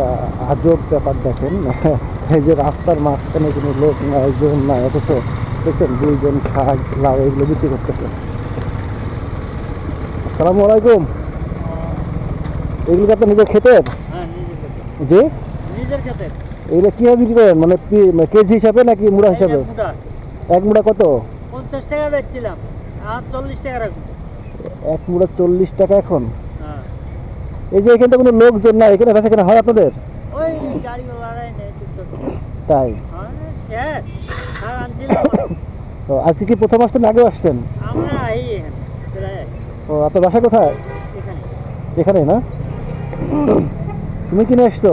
একটা আজব ব্যাপার দেখেন। এই যে রাস্তার মাঝখানে কোনো লোক নাই, জন নাই, অথচ দেখছেন দুইজন শাক লাউ এগুলো বিক্রি করতেছে। আসসালামু আলাইকুম। এগুলো কি আপনার নিজের ক্ষেতের? হ্যাঁ, নিজের ক্ষেতে। জি, নিজের ক্ষেতে। এগুলো কীভাবে বিক্রি করেন, মানে কেজি হিসাবে নাকি মুড়া এই হিসাবে? এক মুঠা এক মুড়া কত? 50 টাকা বেচছিলাম, আর 40 টাকা রাখুন। এক মুড়া 40 টাকা এখন? হ্যাঁ, এই যে এখানে তো কোনো লোকজন নাই, এখানে বেচা কেনা হয় আপনাদের? ওই গাড়িওয়ালারাই নেয় টুকটাক। তাই? হ্যাঁ, শেষ। আর আনছিলাম তো আজকে কি প্রথম আসছেন, আগেও আসছেন? আমরা এই এখানে প্রায় ও, আপনার বাসা কোথায়? এখানে। এখানে না? তুমি কিনে আসছো?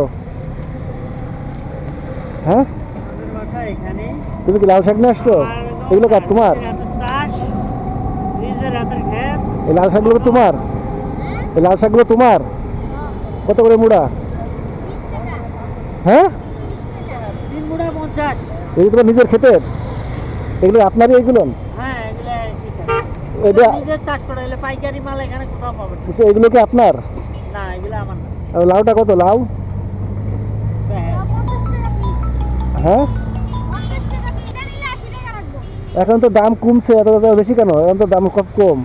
হ্যাঁ, আমাদের বাসা এখানে। তুমি কি লাল শাক নিয়ে আসছো? আর এগুলো কার, তোমার? নিজের হাতের চাষ, নিজের হাতের ক্ষেত। এই লাল শাকগুলো তোমার? এই লাল শাকগুলো তোমার? কত করে মুড়া? হ্যাঁ, 3 মুঠা 50। এগুলো তোমার নিজের ক্ষেতের? এগুলো আপনারই এগুলো? হ্যাঁ, এগুলা ঠিক আছে। এটা নিজের চাষ করা হলে পাইকারি মাল এখানে কোথাও পাবেন না। আচ্ছা, এগুলো কি আপনার? না, এগুলো আমার না। আর লাউটা কত, লাউ? হ্যাঁ, হ্যাঁ, এখন তো দাম কমছে, এত এত বেশি কেন? এখন তো দাম খুব কম।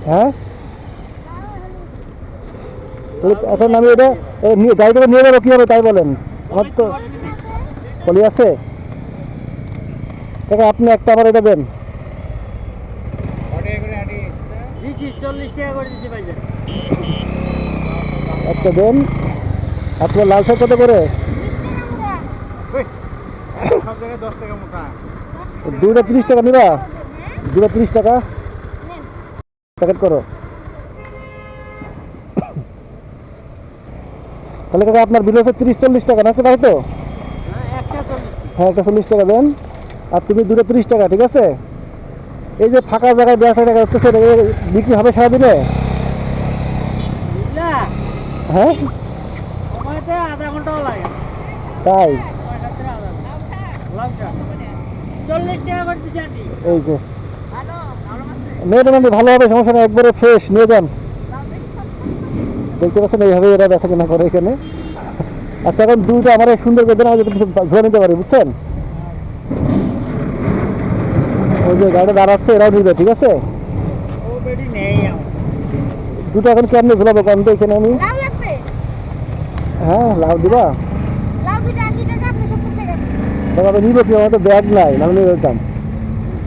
হ্যাঁ, তাহলে এখন আমি এটা গাড়ি থেকে নিয়ে যাবো কীভাবে তাই বলেন? আমার তো পলি আছে। কাকা আপনি একটা আমার এটা দেন। দিচ্ছি 40 টাকা করে দিচ্ছি ভাইজান। একটা দেন। আপনার লাল শাক কত করে? সব জায়গায় 10 টাকা মোটা। দুইটা 30 টাকা নিবা? দুইটা 30 টাকা প্যাকেট করো। তাহলে কাকা আপনার বিল হচ্ছে 30-40 টাকা, নাকি তাই তো? হ্যাঁ, একটা 40। হ্যাঁ, একটা 40 টাকা দেন। আর তুমি দুটো 30 টাকা, ঠিক আছে? এই যে ফাঁকা জায়গায় বেচা টাকা করতেছে, বিক্রি হবে সারাদিনে? বুঝলা? হ্যাঁ, সময়তে আধা ঘন্টাও লাগে না। তাই? 40 টাকা করে দিচ্ছি আন্টি। এই যে ভালো, ভালো আছে। নিয়ে নেন, ভালো হবে, সমস্যা নেই, একবারে ফ্রেশ নিয়ে যান। দেখতে পাচ্ছেন এইভাবে এরা বেচা কেনা করে এখানে। আচ্ছা, এখন দুইটা আমার সুন্দর করে দেন, আমি কিছু ঝোলা নিতে পারি, বুঝছেন? ওই যে গাড়ি দাঁড়াচ্ছে, এরাও নিবে, ঠিক আছে? ও বেটি নেই আমার। দুটো এখন কি আপনি ঝোলাবো কম তো এখানে আমি? লাউ লাগবে? হ্যাঁ, লাউ দিবা? লাউ দুইটা 80 টাকা, আপনি 70 টাকা দিন। দেখো আমি নিবো কি, আমার তো ব্যাগ নাই, আমি নিয়ে যেতাম।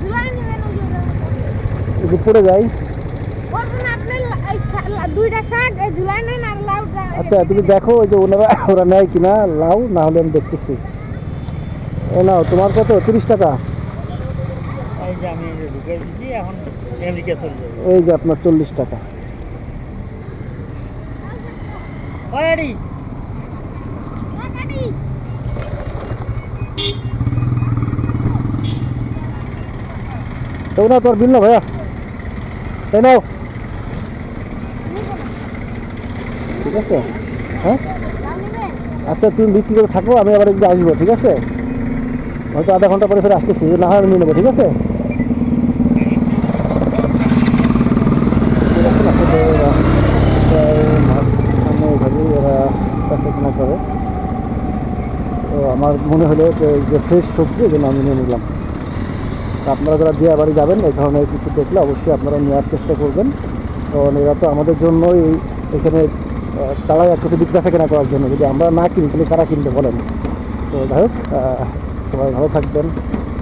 ঝুলাই নেবেন ওই যে ওটা। যদি পড়ে যাই? বলবেন আপনি দুইটা শাক এই ঝুলাই নেন আর লাউটা। আচ্ছা, তুমি দেখো ওই যে ওরা নেয় কিনা লাউ, না হলে আমি দেখতেছি। এ নাও, তোমার কত? 30 টাকা। এই যে আমি এই যে ঢুকে দিচ্ছি, এখন এদিকে চলে যাবে। এই যে আপনার 40 টাকা। অলরেডি কাটি। তো না, তোর বিল না ভাইয়া, তাই নাও, ঠিক আছে? হ্যাঁ, লাউ নেবেন? আচ্ছা তুমি বিক্রি করে থাকো, আমি আবার একদিন আসবো, ঠিক আছে? হয়তো আধা ঘন্টা পরে ফেরে আসতেছি, না হয় আমি নিয়ে নেবো, ঠিক আছে? মাঝখানে এইভাবেই এরা কাছে কেনা করে। তো আমার মনে হলো যে ফ্রেশ সবজি, এই জন্য আমি নিয়ে নিলাম। তো আপনারা যারা বিয়ে বাড়ি যাবেন, এই ধরনের কিছু দেখলে অবশ্যই আপনারা নেওয়ার চেষ্টা করবেন, কারণ এরা তো আমাদের জন্যই এখানে তারাই একসাথে বিক্রি কেনা করার জন্য। যদি আমরা না কিনি তাহলে কারা কিনবে বলেন? তো যাই হোক, সবাই ভালো থাকবেন।